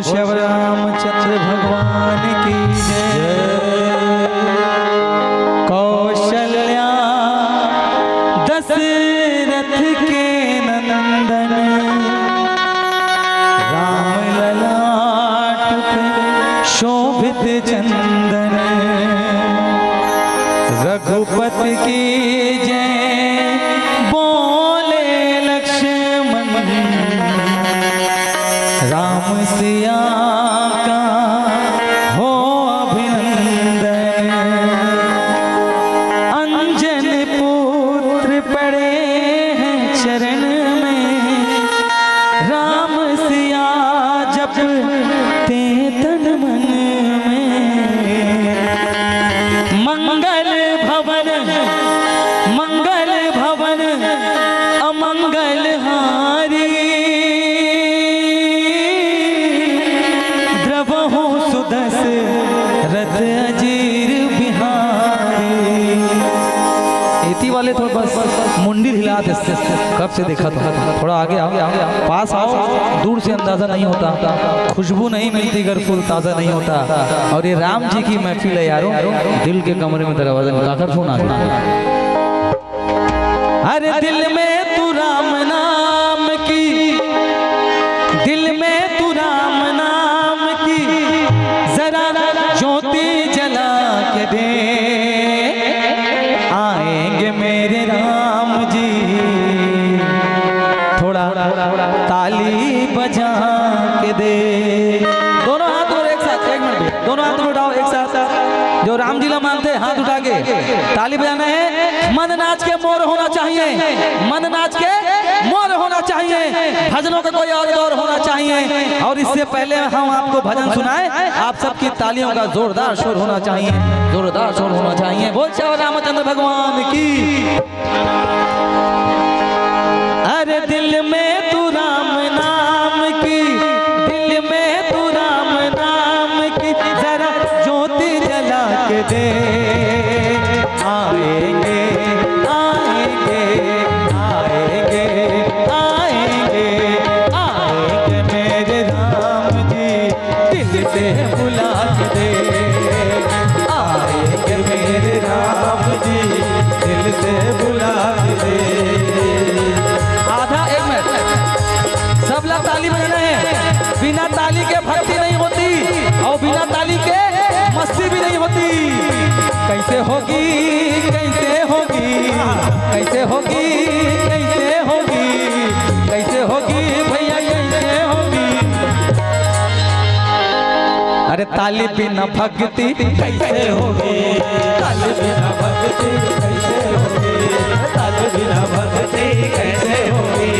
श्याम रामचंद्र भगवान की जय। कौशल्या दशरथ के नंदन, राम ललाट पे शोभित चंदन, रघुपति की जय बोले लक्ष्मण, राम सिया का हो अभिनंदन। अंजन पुत्र पड़े हैं चरण में, राम सिया जपते तन मन में। मंगल भवन अमंगल हारी, द्रवहु सुदशरथ अजीर बिहारी। इति वाले तो बस मुंडी हिला देते, कब से देखा था। थोड़ा आगे आओ, पास आओ, दूर से अंदाजा नहीं होता, खुशबू नहीं मिलती अगर फूल ताज़ा नहीं होता। और ये राम जी की महफिल है यारों, दिल के कमरे में दरवाजा लगाकर सुना। अरे दिल में तू राम नाम की, दिल में तू राम नाम की जरा ज्योति जला के दे। आएंगे मेरे राम जी, थोड़ा ताली बजा के दे। दोनों हाथ और एक साथ, एक मिनट, दोनों हाथ उठाओ एक साथ। जो राम जी ला मानते हैं हाथ उठा के ताली बजाना है। मन नाच के मोर होना चाहिए, मन नाच के मोर होना चाहिए। भजनों का कोई और दौर होना चाहिए। और इससे पहले हम आपको भजन सुनाए, आप सबकी तालियों का जोरदार शोर होना चाहिए, जोरदार शोर होना चाहिए। बोल श्याम रामचंद्र भगवान की। अरे दिल में तू राम नाम की, दिल में तू राम नाम की जरा ज्योति जला के दे। आएंगे आएंगे आएंगे आएंगे आएंगे मेरे राम जी, दिल से बुला के दे। आएंगे मेरे राम जी, दिल से बुला के दे। आधा, एक मिनट, सब लोग ताली बजाना है। बिना ताली के भक्ति नहीं होती और बिना ताली के मस्ती भी नहीं होती। कैसे होगी, कैसे होगी, कैसे होगी, कैसे होगी, कैसे होगी भैया, कैसे होगी। अरे ताली बिना भक्ति कैसे होगी, ताली बिना भक्ति कैसे होगी, ताली बिना भक्ति कैसे होगी,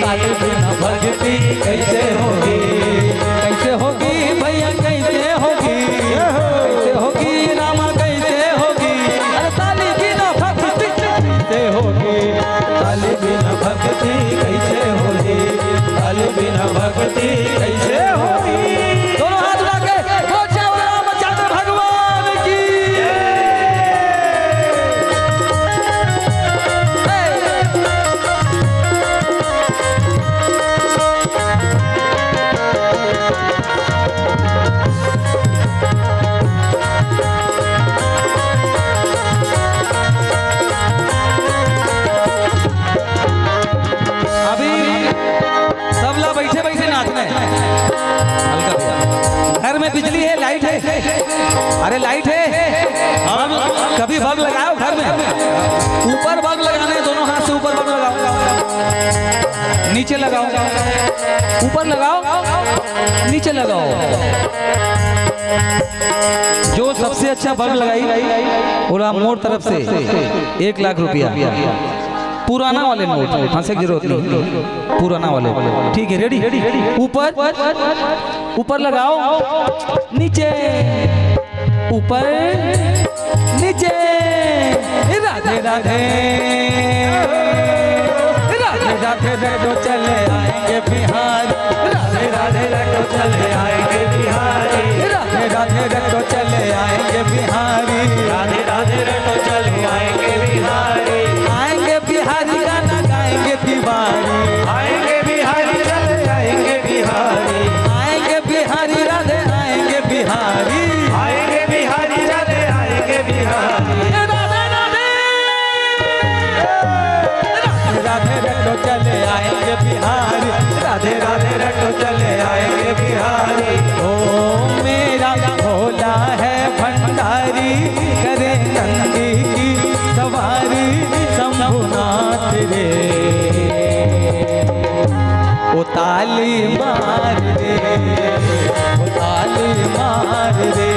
ताली बिना भक्ति कैसे होगी, कैसे होगी भैया, कैसे होगी, कैसे होगी रामा, कैसे होगी। अरे ताली बिना भक्ति कैसे होगी, ताली बिना भक्ति कैसे होगी, ताली बिना भक्ति कैसे होगी। दोनों हाथ उठा के बोल श्याम रामचंद्र भगवान की। अभी सब लोग बैठे बैठे नाचना है। हल्का भैया, घर में बिजली है, लाइट है, अरे लाइट है, कभी बल्ब लगाओ घर में। ऊपर बल्ब लगाना है, दोनों हाथ से ऊपर बल्ब लगाओ, नीचे लगाओ, ऊपर लगाओ, नीचे लगाओ। जो सबसे अच्छा बल्ब लगाई बोला मोर तरफ से 1 लाख रुपया। पुराना वाले नोट, हंसे की जरूरत नहीं, पुराना वाले। ठीक है, रेडी, ऊपर ऊपर लगाओ, नीचे ऊपर नीचे। राधे राधे राधे राधे रेडो चले आएंगे बिहार, राधे राधे रेडो चले आएंगे बिहारी, राधे राधे रेडो चले आएंगे बिहारी, राधे राधे रेडो चले आएंगे बिहारी। आएंगे बिहारी गाना गाएंगे तिवारी, आएंगे बिहारी चले आएंगे बिहारी, आएंगे बिहारी रे, ओ ताली मार रे, ओ ताली मार रे,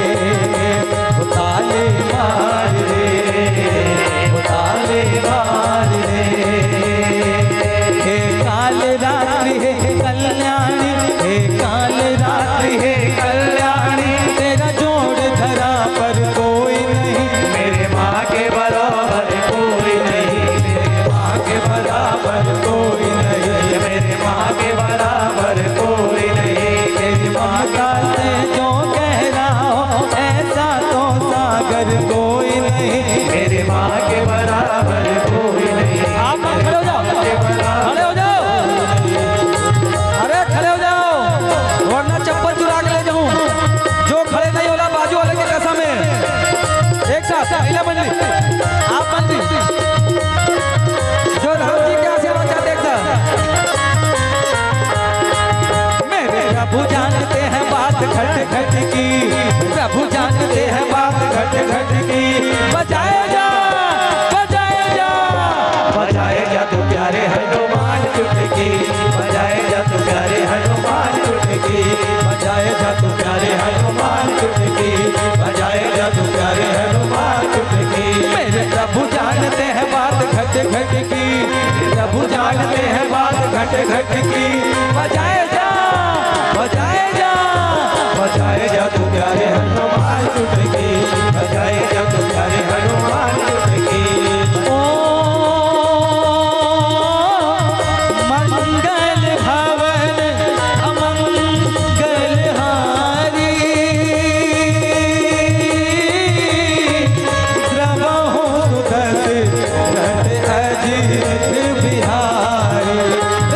ओ ताली मार रे, ओ ताली मार रे। हे काल रात्रि हे कल्याणी, हे काल रात्रि हे कल्याणी, तेरा जोड़ धरा पर कोई नहीं, मेरे माँ के बराबर कोई नहीं, मेरे माँ के बराबर कोई नहीं, मेरे माँ के बराबर कोई नहीं। तेरी माता से जो कह रहा हो ऐसा तो सागर कोई नहीं, मेरे माँ के बराबर कोई नहीं। आप खड़े हो जाओ, खड़े हो जाओ, अरे खड़े हो जाओ, वरना चप्पल चुरा के ले जाऊं। जो खड़े नहीं होला बाजू वाले के कसम है। एक साथ पहले बंदी, आप बंदी, जो राम जी के आशीर्वाद चाहते एक साथ। मेरे प्रभु जानते हैं बात घट घट की, प्रभु जानते हैं बात घट घट की। बजाए जा, बजाए जा, बजाए जा तो प्यारे हनुमान चुटकी, बजाए जा तो प्यारे हनुमान चुटकी, बजाए जा तो प्यारे हनुमान चुटकी, बजाए जा तो प्यारे हनुमान चुटकी। मेरे प्रभु जानते हैं बात घट घट की, प्रभु जानते हैं बात घट घट की। बजाए जा, बजाए जा, बजाए जा तो प्यारे हनुमान चुटकी, बजाए जा तो प्यारे हनुमान चुटकी। ओ मंगल भवन अमंगल हारी, द्रवहु दशरथ अजित बिहारी।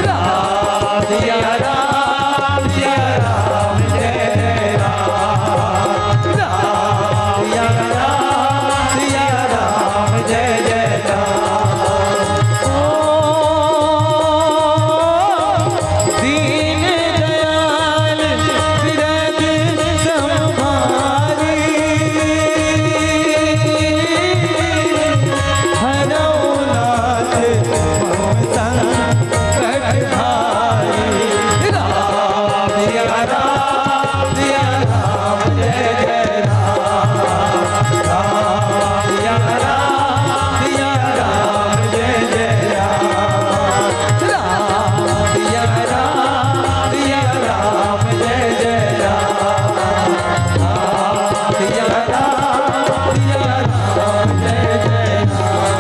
राम सिया राम, सिया राम जय जय राम, राम सिया राम, सिया राम जय जय राम। दीन दयाल बिरद संभारी, हरौ नाथ मम संकट भारी। राम सिया राम, सिया राम जय जय राम, राम सिया राम, सिया राम जय जय राम, राम सिया राम, सिया राम जय जय राम, राम सिया राम, सिया राम जय जय राम,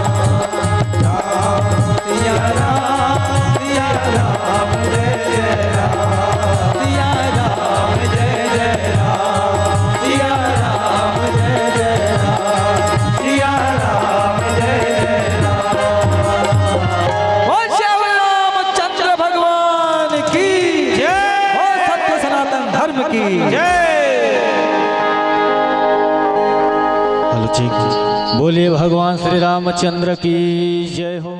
राम सिया राम, सिया राम जय जय राम, सिया राम जय जय राम, सिया राम जय जय राम, सिया राम जय जय राम। बोल श्याम रामचंद्र भगवान की जय, बोल सत्य सनातन धर्म की जय। बोलिए भगवान श्री रामचंद्र की जय हो।